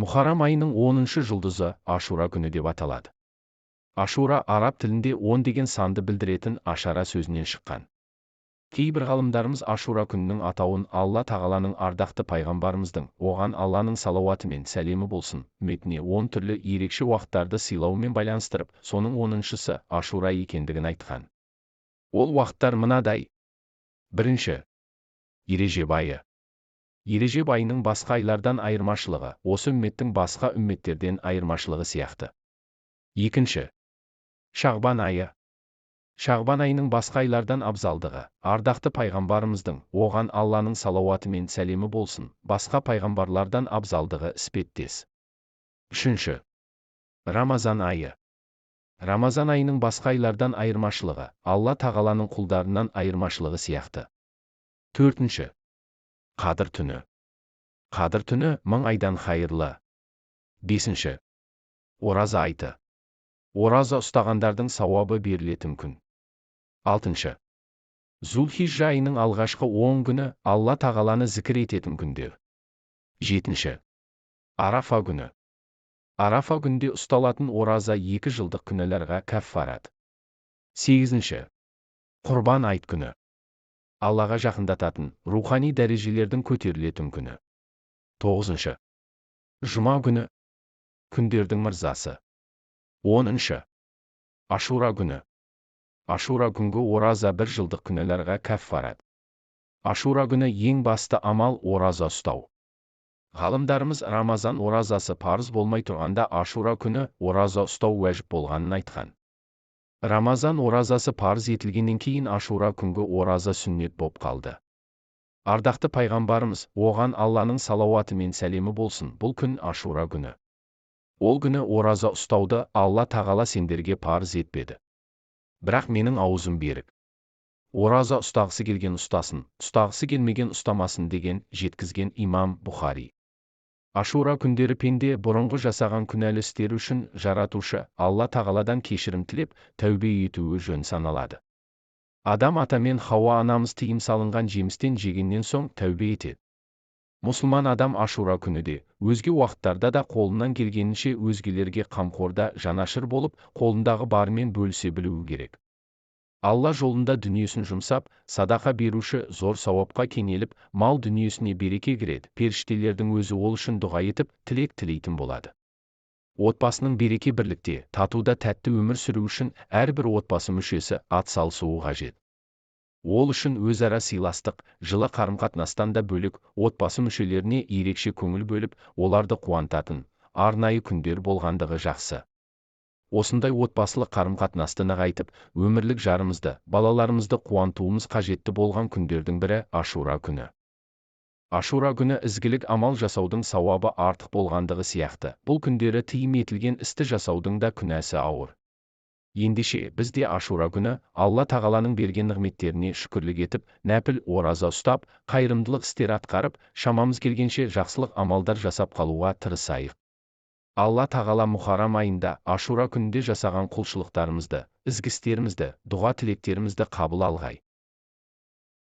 Мұхаррам айының 10-шы жұлдызы Ашура күні деп аталады. Ашура араб тілінде 10 деген санды білдіретін ашара сөзінен шыққан. Кейбір ғалымдарымыз Ашура күнінің атауын Алла тағаланың ардақты пайғамбарымыздың, оған Алланың салауаты мен сәлемі болсын, үмметіне 10 түрлі ерекше уақыттарды сыйлауымен байланыстырып, соның 10-шысы Ашура екендігін айтқан. Ол уақыттар мынадай. Бірінші. Ережеп айы. Ережеп айының басқа айлардан айырмашылығы, осы үмметтің басқа үмметтерден айырмашылығы сияқты. Екінші. Шағбан айы. Шағбан айының басқа айлардан абзалдығы, ардақты пайғамбарымыздың, оған Алланың салауаты мен сәлемі болсын, басқа пайғамбарлардан абзалдығы іспеттес. Үшінші. Рамазан айы. Рамазан айының басқа айлардан айырмашылығы, Алла тағаланың құлдарынан айырмашылығы сияқты. Төртінші. Қадыр түні. Қадыр түні 1000 айдан хайырлы. Бесінші. Ораза айты. Ораза ұстағандардың сауабы берілетін күн. Алтыншы. Зулхижжа айының алғашқы 10 күні Алла тағаланы зікір ететін күндер. Жетінші. Арафа күні. Арафа күнде ұсталатын ораза 2 жылдық күнәларға кәффарат. Сегізінші. Құрбан айт күні. Аллаға жақындататын, рухани дәрежелердің көтерілетін күні. Тоғызыншы. Жұма күні. Күндердің мырзасы. 10-шы. Ашура күні. Ашура күнгі ораза 1 жылдық күнәларға кәффарат. Ашура күні ең басты амал ораза ұстау. Ғалымдарымыз Рамазан оразасы парыз болмай тұрғанда Ашура күні ораза ұстау уәжіп болғанын айтқан. Рамазан оразасы парыз етілгеннен кейін Ашура күнгі ораза сүннет боп қалды. Ардақты пайғамбарымыз, оған Алланың салауаты мен сәлемі болсын, бұл күн Ашура күні. Ол күні ораза ұстауды Алла тағала сендерге парыз етпеді. Бірақ менің аузым берік. Ораза ұстағысы келген ұстасын, ұстағысы келмеген ұстамасын деген жеткізген имам Бұхари. Ашура күндері пенде бұрынғы жасаған күнәлі істері үшін жаратушы Алла тағаладан кешірім тілеп, тәубе етуі жөн саналады. Адам ата мен Хауа анамыз тыйым салынған жемістен жегеннен соң тәубе етеді. Мұсылман адам Ашура күні де, өзге уақыттарда да қолынан келгенінше өзгелерге қамқорда жанашыр болып, қолындағы барымен бөлісе білуі керек. Алла жолында дүниесін жұмсап, садақа беруші зор сауапқа кенеліп, мал дүниесіне береке кіреді. Періштелердің өзі ол үшін дұға етіп, тілек тілейтін болады. Отбасының береке бірлікте, татуда тәтті өмір сүру үшін әрбір отбасы мүшесі атсалысуы қажет. Ол үшін өзара сыйластық, жылы қарым-қатынастан да бөлек, отбасы мүшелеріне ерекше көңіл бөліп, оларды қуантатын арнайы күндер болғандығы жақсы. Осындай отбасылық қарым-қатынасты нығайтып, өмірлік жарымызды, балаларымызды қуантуымыз қажетті болған күндердің бірі Ашура күні. Ашура күні ізгілік амал жасаудың сауабы артық болғандығы сияқты, бұл күндері тыйым етілген істі жасаудың да күнәсі ауыр. Ендеше біз де Ашура күні Алла тағаланың берген нығметтеріне шүкірлік етіп, нәпіл ораза ұстап, қайырымдылық істер атқарып, шамамыз келгенше жақсылық амалдар жасап қалуға тырысайық. Алла тағала Мұхаррам айында Ашура күнінде жасаған құлшылықтарымызды, ізгі істерімізді, дұға тілектерімізді қабыл алғай.